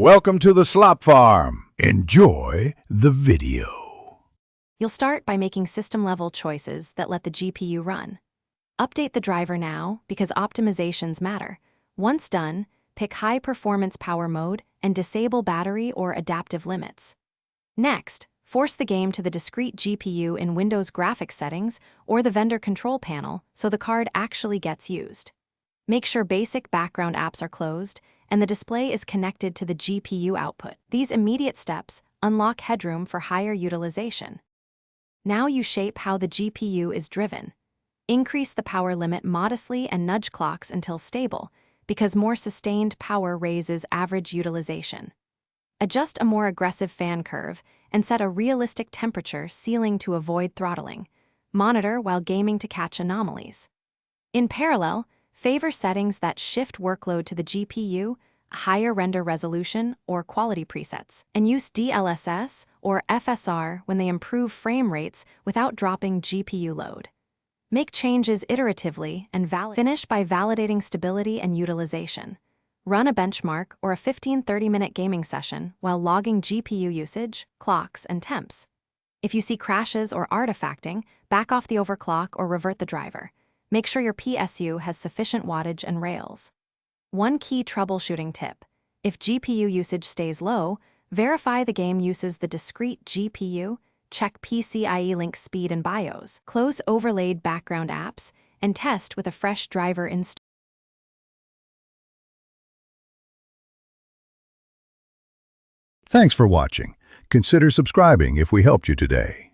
Welcome to the Slop Farm. Enjoy the video. You'll start by making system-level choices that let the GPU run. Update the driver now because optimizations matter. Once done, pick high-performance power mode and disable battery or adaptive limits. Next, force the game to the discrete GPU in Windows graphics settings or the vendor control panel so the card actually gets used. Make sure basic background apps are closed and the display is connected to the GPU output. These immediate steps unlock headroom for higher utilization. Now you shape how the GPU is driven. Increase the power limit modestly and nudge clocks until stable, because more sustained power raises average utilization. Adjust a more aggressive fan curve and set a realistic temperature ceiling to avoid throttling. Monitor while gaming to catch anomalies. In parallel, favor settings that shift workload to the GPU, higher render resolution, or quality presets, and use DLSS or FSR when they improve frame rates without dropping GPU load. Make changes iteratively and finish by validating stability and utilization. Run a benchmark or a 15-30-minute gaming session while logging GPU usage, clocks, and temps. If you see crashes or artifacting, back off the overclock or revert the driver. Make sure your PSU has sufficient wattage and rails. One key troubleshooting tip: if GPU usage stays low, verify the game uses the discrete GPU, check PCIe link speed and BIOS, close overlaid background apps, and test with a fresh driver installed. Thanks for watching. Consider subscribing if we helped you today.